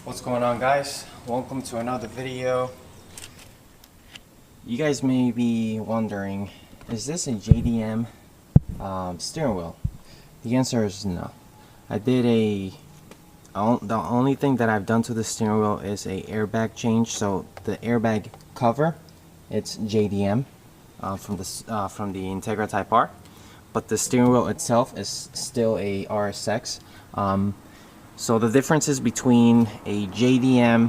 What's going on, guys? Welcome to another video. You guys may be wondering, is this a JDM steering wheel? The answer is no. The only thing that I've done to the steering wheel is a airbag change. So the airbag cover, it's JDM from the Integra Type R, but the steering wheel itself is still a RSX. So the differences between a JDM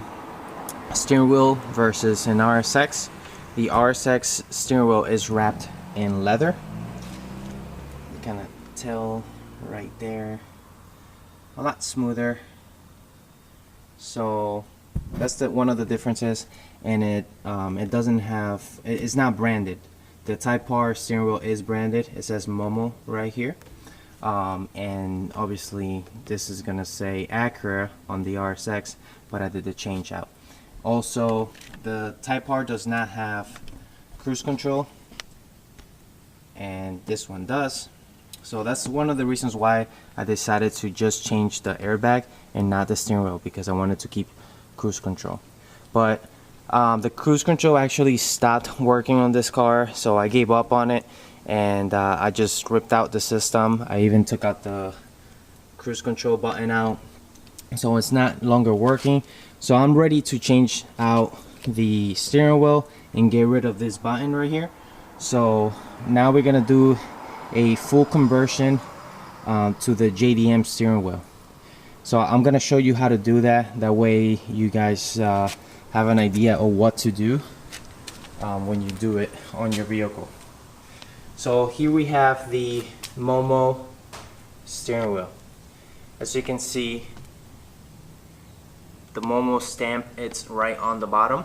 steering wheel versus an RSX, the RSX steering wheel is wrapped in leather. You kind of tell right there, a lot smoother. So that's one of the differences, and it doesn't have, it's not branded. The Type R steering wheel is branded. It says MOMO right here. And obviously this is gonna say Acura on the RSX, but I did the change out. Also, the Type R does not have cruise control, and this one does. So that's one of the reasons why I decided to just change the airbag and not the steering wheel, because I wanted to keep cruise control. But the cruise control actually stopped working on this car, so I gave up on it. And I just ripped out the system. I even took out the cruise control button out, so it's not longer working. So I'm ready to change out the steering wheel and get rid of this button right here. So now we're gonna do a full conversion to the JDM steering wheel. So I'm gonna show you how to do that. That way you guys have an idea of what to do when you do it on your vehicle. So here we have the MOMO steering wheel. As you can see, the MOMO stamp, it's right on the bottom.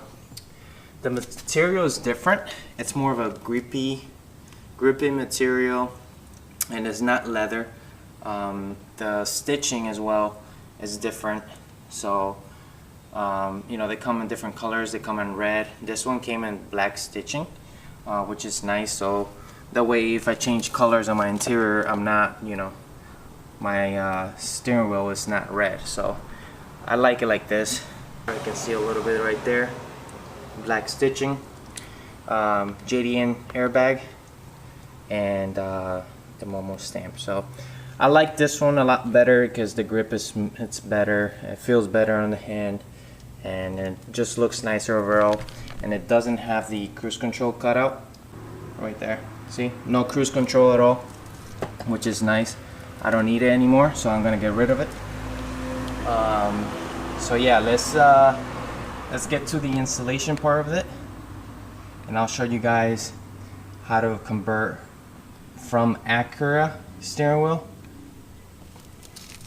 The material is different. It's more of a grippy material, and it's not leather. The stitching as well is different. So you know, they come in different colors. They come in red. This one came in black stitching, which is nice. So that way, if I change colors on my interior, I'm not, you know, my steering wheel is not red. So I like it like this. You can see a little bit right there. Black stitching, JDM airbag, and the MOMO stamp. So I like this one a lot better because the grip it's better. It feels better on the hand, and it just looks nicer overall. And it doesn't have the cruise control cutout right there. See, no cruise control at all, which is nice. I don't need it anymore, so I'm gonna get rid of it. So yeah, let's get to the installation part of it, and I'll show you guys how to convert from Acura steering wheel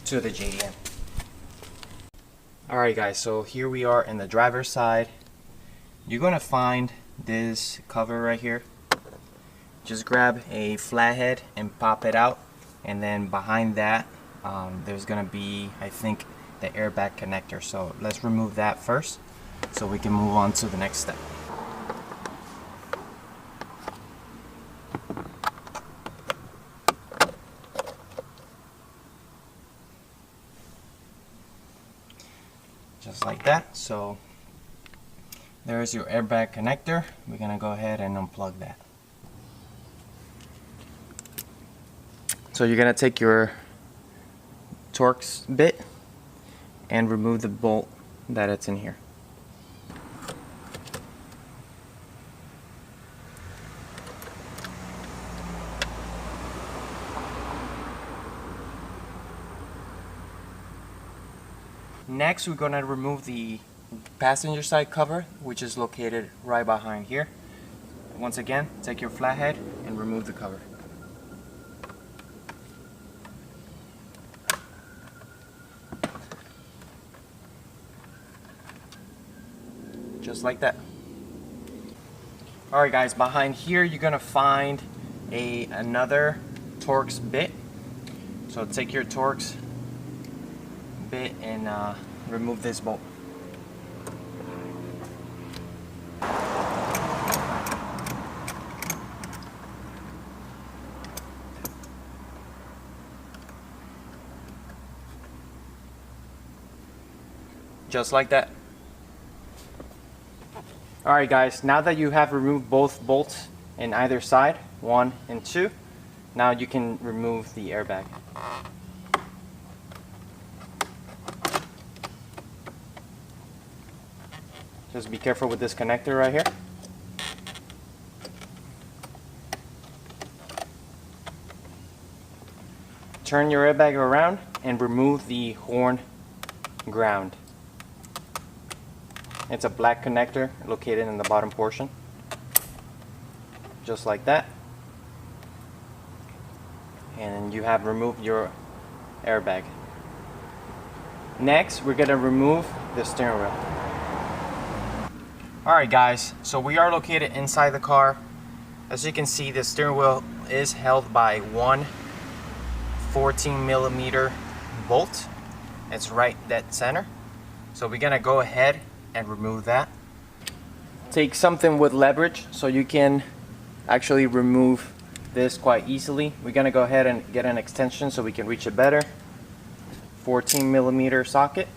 to the JDM. Alright guys, so here we are in the driver's side. You're gonna find this cover right here. Just grab a flathead and pop it out, and then behind that there's gonna be, I think, the airbag connector. So let's remove that first so we can move on to the next step. Just like that. So there's your airbag connector. We're gonna go ahead and unplug that. So you're gonna take your Torx bit and remove the bolt that it's in here. Next, we're gonna remove the passenger side cover, which is located right behind here. Once again, take your flathead and remove the cover. Just like that. Alright guys, behind here you're gonna find another Torx bit. So take your Torx bit and remove this bolt. just like that. Alright guys, now that you have removed both bolts in either side, 1 and 2, now you can remove the airbag. Just be careful with this connector right here. Turn your airbag around and remove the horn ground. It's a black connector located in the bottom portion. Just like that. And you have removed your airbag. Next, we're going to remove the steering wheel. Alright guys, so we are located inside the car. As you can see, the steering wheel is held by one 14mm bolt. It's right dead center. So we're going to go ahead and remove that. Take something with leverage so you can actually remove this quite easily. We're gonna go ahead and get an extension so we can reach it better. 14mm socket.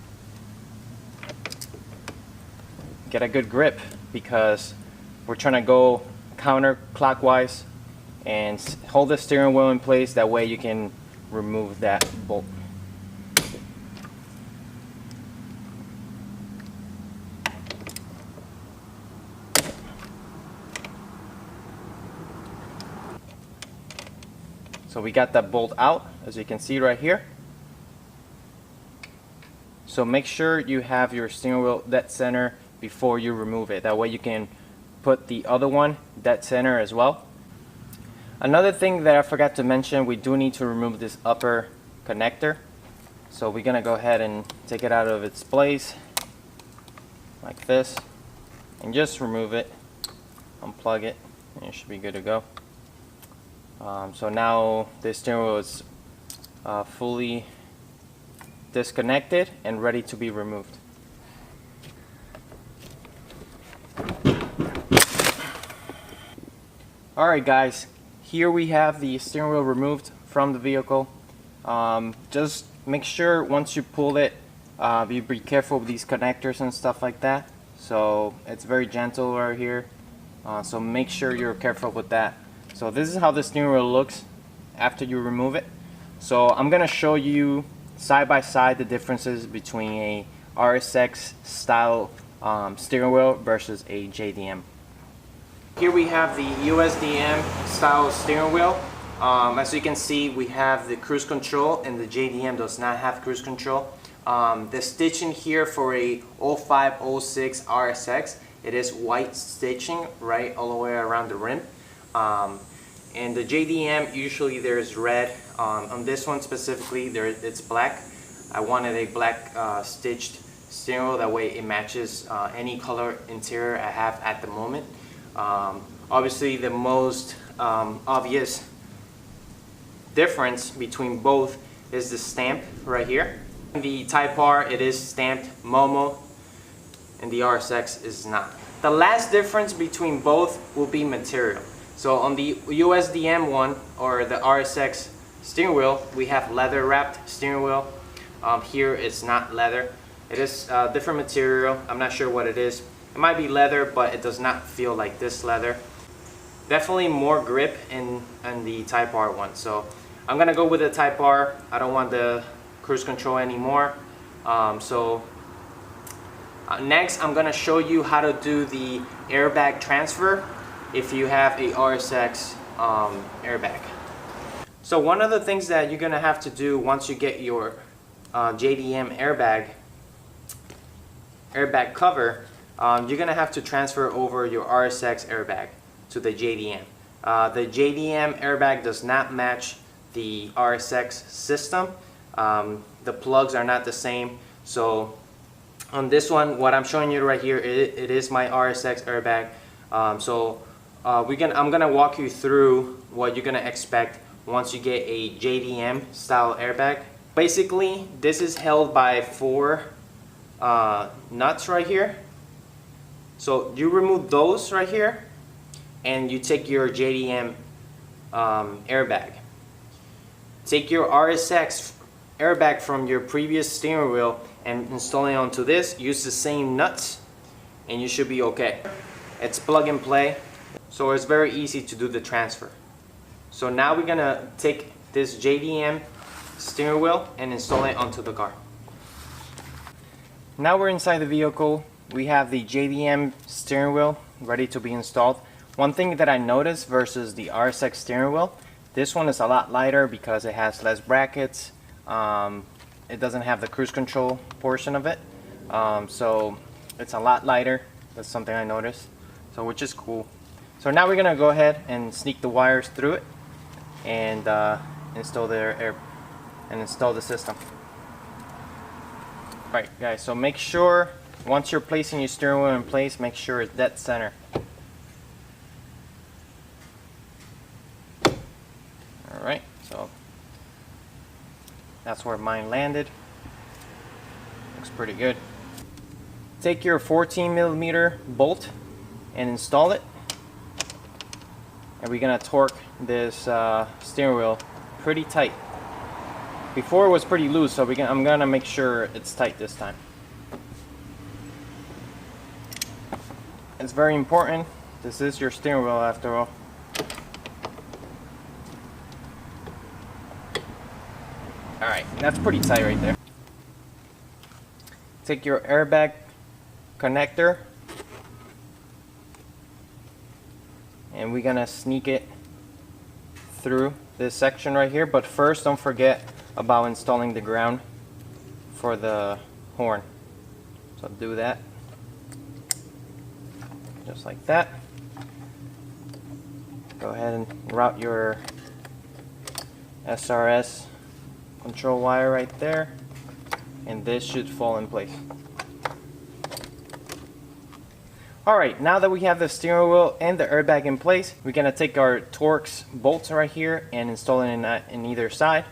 Get a good grip because we're trying to go counterclockwise and hold the steering wheel in place. That way you can remove that bolt. So we got that bolt out, as you can see right here. So make sure you have your steering wheel dead center before you remove it. That way you can put the other one dead center as well. Another thing that I forgot to mention, we do need to remove this upper connector. So we're gonna go ahead and take it out of its place like this and just remove it, unplug it, and it should be good to go. So now the steering wheel is fully disconnected and ready to be removed. Alright guys, here we have the steering wheel removed from the vehicle. Just make sure once you pull it, you be careful with these connectors and stuff like that. So it's very gentle right here. So make sure you're careful with that. So this is how the steering wheel looks after you remove it. So I'm going to show you side by side the differences between a RSX style steering wheel versus a JDM. Here we have the USDM style steering wheel. As you can see, we have the cruise control, and the JDM does not have cruise control. The stitching here for a 0506 RSX, it is white stitching right all the way around the rim. And the JDM, usually there's red. On this one specifically, it's black. I wanted a black stitched steering wheel, that way it matches any color interior I have at the moment. Obviously the most obvious difference between both is the stamp right here. The Type R, it is stamped MOMO, and the RSX is not. The last difference between both will be material. So on the USDM one, or the RSX steering wheel, we have leather wrapped steering wheel. Here it's not leather. It is different material. I'm not sure what it is. It might be leather, but it does not feel like this leather. Definitely more grip in the Type R one. So I'm gonna go with the Type R. I don't want the cruise control anymore. Next, I'm gonna show you how to do the airbag transfer if you have a RSX airbag. So one of the things that you're gonna have to do once you get your JDM airbag cover, you're gonna have to transfer over your RSX airbag to the JDM. The JDM airbag does not match the RSX system. The plugs are not the same. So on this one, what I'm showing you right here, it is my RSX airbag. I'm gonna walk you through what you're gonna expect once you get a JDM style airbag. Basically, this is held by 4 nuts right here. So you remove those right here, and you take your JDM airbag. Take your RSX airbag from your previous steering wheel and install it onto this. Use the same nuts and you should be okay. It's plug and play, so it's very easy to do the transfer. So now we're gonna take this JDM steering wheel and install it onto the car. Now we're inside the vehicle. We have the JDM steering wheel ready to be installed. One thing that I noticed versus the RSX steering wheel, this one is a lot lighter because it has less brackets. It doesn't have the cruise control portion of it, so it's a lot lighter. That's something I noticed, so which is cool. So now we're gonna go ahead and sneak the wires through it and install the system. Alright guys, so make sure once you're placing your steering wheel in place, make sure it's dead center. Alright, so that's where mine landed. Looks pretty good. Take your 14mm bolt and install it. And we're gonna torque this steering wheel pretty tight. Before it was pretty loose, so I'm gonna make sure it's tight this time. It's very important. This is your steering wheel after all. Alright, that's pretty tight right there. Take your airbag connector and we're gonna sneak it through this section right here, but first don't forget about installing the ground for the horn. So do that just like that. Go ahead and route your SRS control wire right there, and this should fall in place. Alright, now that we have the steering wheel and the airbag in place, we're going to take our Torx bolts right here and install it in either side.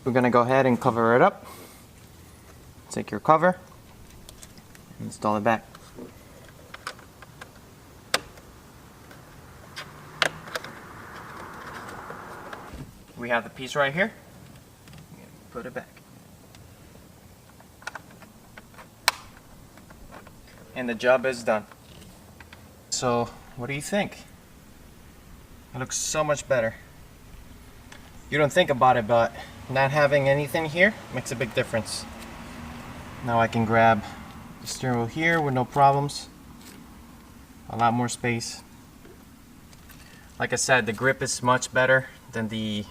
We're going to go ahead and cover it up. Take your cover, install it back. We have the piece right here. Put it back. And the job is done. So, what do you think? It looks so much better. You don't think about it, but not having anything here makes a big difference. Now I can grab the steering wheel here with no problems. A lot more space. Like I said, the grip is much better than the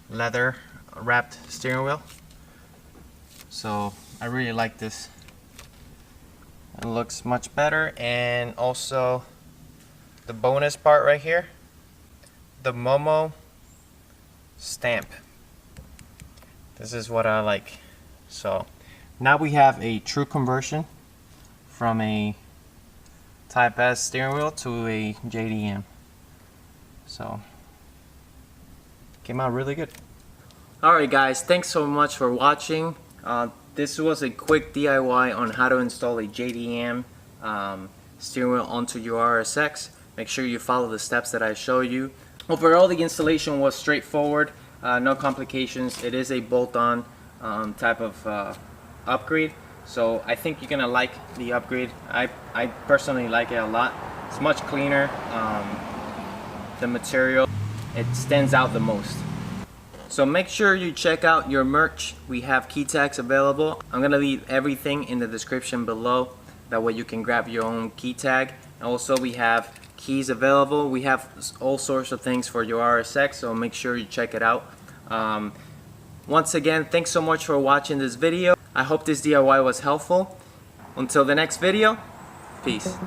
leather wrapped steering wheel. So I really like this. It looks much better, and also the bonus part right here, the MOMO stamp. This is what I like. So now we have a true conversion from a Type S steering wheel to a JDM. So came out really good. Alright guys, thanks so much for watching. This was a quick DIY on how to install a JDM steering wheel onto your RSX. Make sure you follow the steps that I show you. Overall, the installation was straightforward. No complications. It is a bolt-on type of upgrade, so I think you're gonna like the upgrade. I personally like it a lot. It's much cleaner. The material, it stands out the most. So make sure you check out your merch. We have key tags available. I'm gonna leave everything in the description below. That way you can grab your own key tag. And also we have keys available. We have all sorts of things for your RSX, so make sure you check it out. Once again, thanks so much for watching this video. I hope this DIY was helpful. Until the next video, peace.